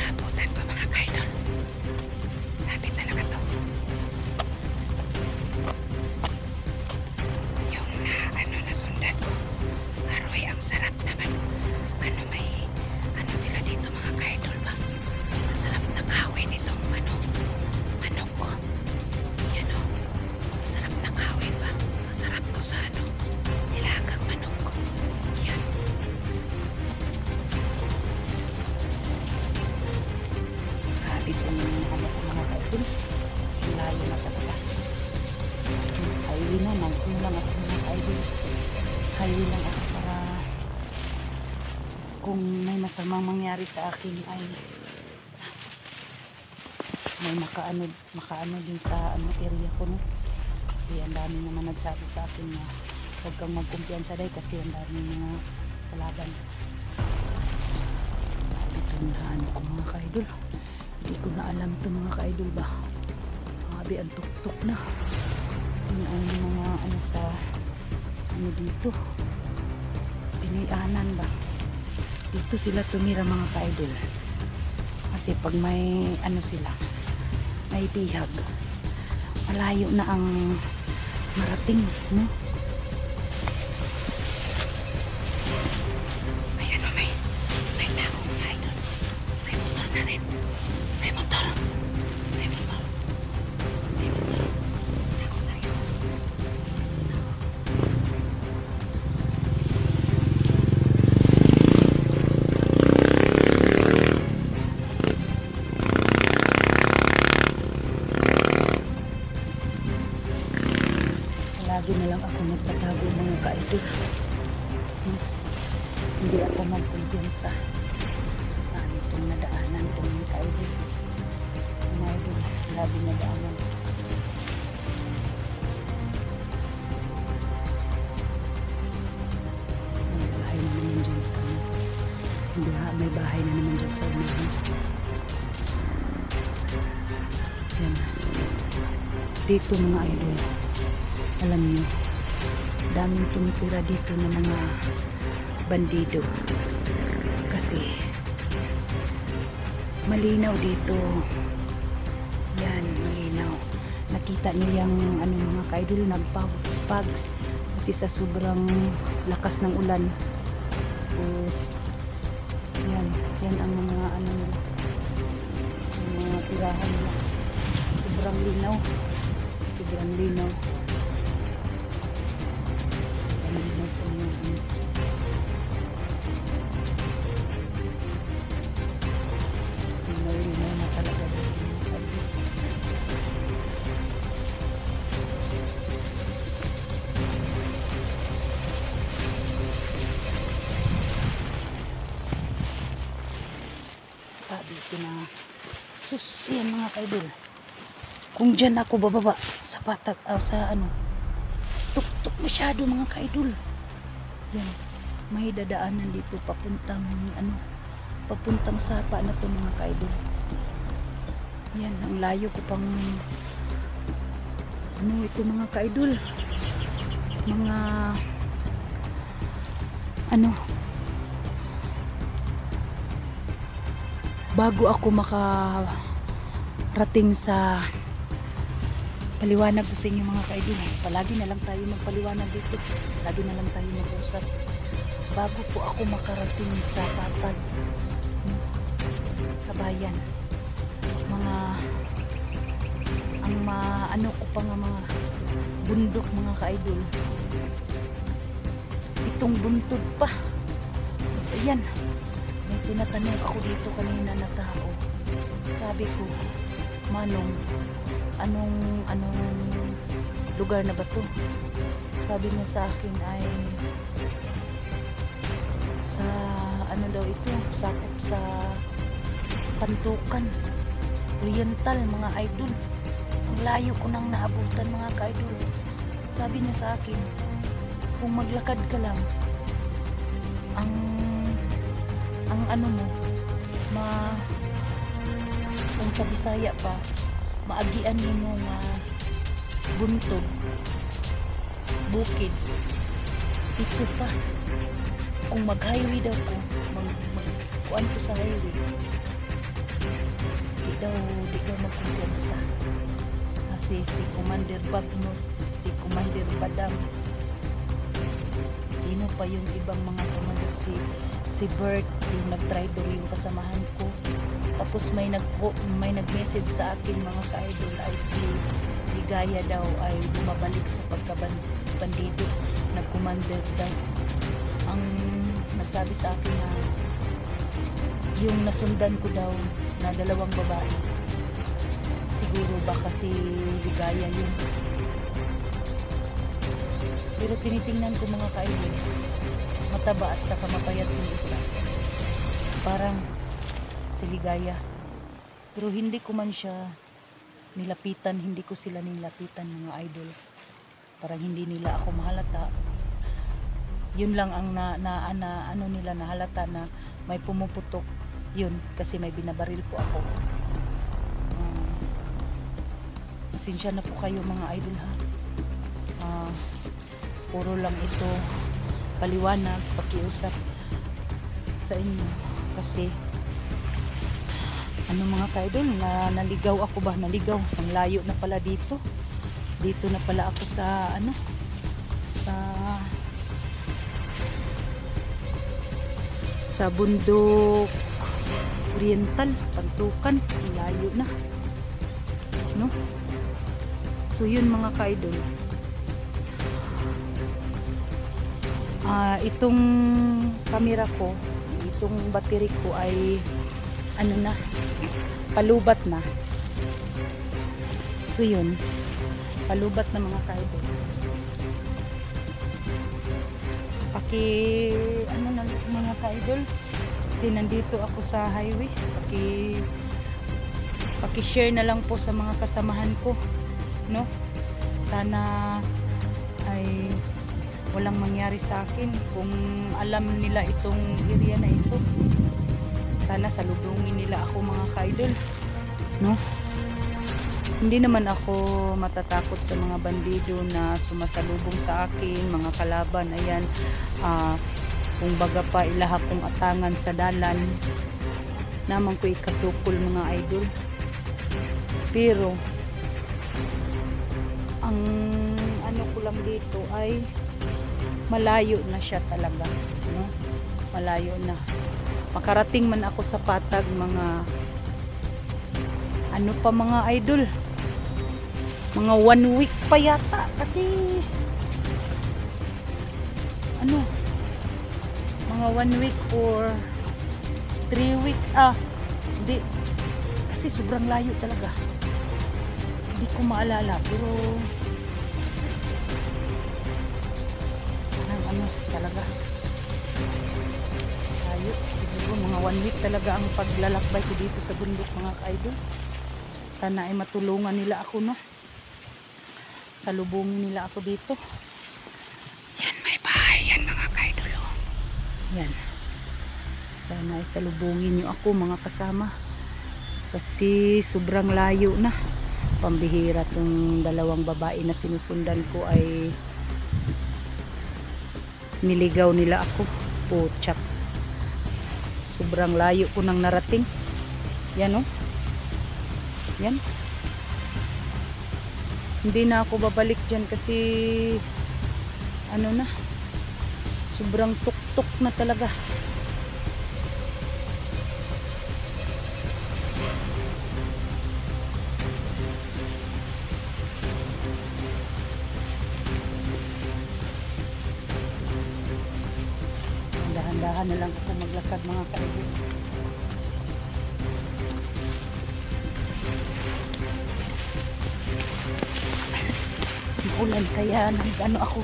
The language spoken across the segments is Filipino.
naabutan ko mga kaidol. Grabe talaga to. Yung nasundan ko. Aroy, ang sarap naman. May sila dito mga kaidol ba? Masarap na kawin itong manok ko. Yan o. Masarap na kawin ba? Masarap to sa nilagang manok ko. Yan. Grabe itong mga kaidol. Layo na talaga. Highway na. Nagsimulang ako mga kaidol. Highway lang ako para kung may masamang mangyari sa akin ay may makaano din sa area ko, no? Kasi ang dami naman nagsabi sa akin na huwag kang magkumpiyansa dahil kasi ang dami mga kalaban. Ito na ko mga kaidol. Hindi ko na alam ito mga kaidol ba. Grabe ang tuktok na. Ang mga sa dito. Pinianan ba? Dito sila tumira mga kaidol. Kasi pag may sila, may bihag, malayo na ang marating, no? Ayan o, may tao mga idol. May motor na rin. May motor. May motor. May motor. Takot na yun. Lagi na lang ako nagtatago mga kaidol. Hindi ako magkumpiyansa. Ano itong nadaanan itong mga kaidol. Mga idol, lagi nadaanan. May bahay na naman dyan sa amin. May bahay na naman dyan sa amin. Yan. Dito mga idol. Alam niyo, daming tumitira dito ng mga bandido kasi malinaw dito. Yan, malinaw. Nakita niyo yung mga kaidol, nagpags kasi sa sobrang lakas ng ulan. Tapos yan ang mga mga tirahan nila. Sobrang linaw. Sobrang linaw. Dito na sus, yan mga kaidol. Kung dyan ako bababa sa patak sa tuktok masyado mga kaidol. Yan, may dadaanan dito papuntang sapa na to mga kaidol. Yan, ang layo ko pang ito mga kaidol, mga bago ako makarating sa paliwanag ko sa inyo mga kaidol. Palagi na lang tayo magpaliwanag dito. Palagi na lang tayo mag-usap. Bago po ako makarating sa patag sa bayan, ko pa nga mga bundok mga kaidol. Itong buntod pa. Ayan. May tinatanong ako dito kanina na tao. Sabi ko, Manong, anong lugar na ba to? Sabi niya sa akin ay sa daw ito, sakop sa Pantukan, Oriental mga idol. Ang layo ko nang naabutan mga kaidol. Sabi niya sa akin, kung maglakad ka lang, kung sa Bisaya pa, maagian mo nga buntod, bukid, ito pa. Kung mag-highway daw ko, magkuan ko sa highway, daw magkumpiyansa. Si Commander Bagnor, si Commander Badam, sino pa yung ibang mga commander, si Bert, yung nag-driver yung kasamahan ko. Tapos may nag-message sa akin mga ka-idol ay si Ligaya daw ay bumabalik sa pagkabandido, nag-commander daw. Ang nagsabi sa akin na yung nasundan ko daw na 2 babae, siguro baka si Ligaya yun. Pero tinitingnan ko mga ka-idol, mataba at saka mapayat yung isa, parang si Ligaya. Pero hindi ko man siya nilapitan, hindi ko sila nilapitan mga idol, parang hindi nila ako mahalata. Yun lang ang ano nila nahalata na may pumuputok, yun kasi may binabaril po ako. Pasensya na po kayo mga idol ha. Puro lang ito paliwanag, pakiusap sa inyo kasi ano mga ka-idol, naligaw ako ba, naligaw, ang layo na pala dito na pala ako sa ano, sa bundok oriental, Pantukan, ang layo na, no? So yun mga ka-idol, itong camera ko, itong battery ko ay ano na, palubat na. So yun, palubat na mga ka-idol. Ano na mga ka-idol, kasi nandito ako sa highway, paki-share na lang po sa mga kasamahan ko, no? Sana ay walang mangyari sa akin. Kung alam nila itong area na ito, sana salubungin nila ako mga ka-idol, no? Hindi naman ako matatakot sa mga bandido na sumasalubong sa akin, mga kalaban. Ayan, kung baga pa ilaha kong atangan sa dalan, naman ko ikasukol mga idol. Pero ang ano ko lang dito ay malayo na siya talaga, no? Malayo na. Makarating man ako sa Patag, mga ano pa mga idol, mga 1 week pa yata, kasi ano, mga 1 week or 3 weeks, hindi, kasi sobrang layo talaga, hindi ko maalala, pero ano talaga, layo. Siguro mga 1 week talaga ang paglalakbay ko dito sa bundok mga ka-idol. Sana ay matulungan nila ako, no? Salubungin nila ako dito. Yan, may bahay yan mga ka-idol, oh. Yan, sana ay salubungin nyo ako mga kasama, kasi sobrang layo na. Pambihira tong 2 babae na sinusundan ko ay niligaw nila ako. Putsak, sobrang layo ko nang narating. Yan, oh. Yan, hindi na ako babalik dyan kasi ano na, sobrang tuktok na talaga. Dahan-dahan na lang ako maglakad mga ka-idol. Ulan, kaya nag-ano ako,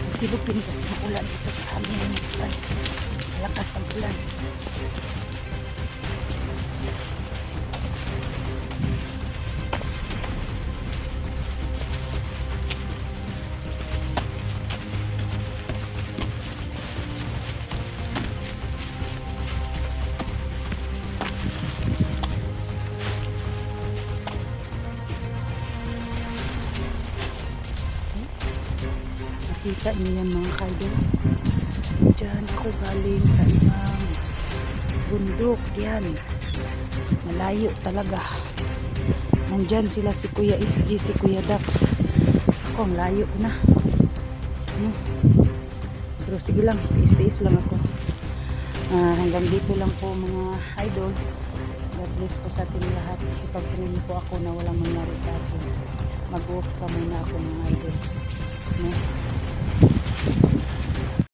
nagsilupin kasi ng ulan dito sa amin. Malakas ang ulan. Nakita niyo yan mga ka-idol, dyan ako galing sa ibang bundok. Yan, malayo talaga. Nandyan sila si Kuya SG, si Kuya Dax. Ako, ang layo na. Ano? Pero sige lang, tiis-tiis lang ako. Hanggang dito lang po mga idol. God bless po sa ating lahat. Ipagpatuloy po ako na walang mangyari sa akin. Mag-off pa muna ako mga idol.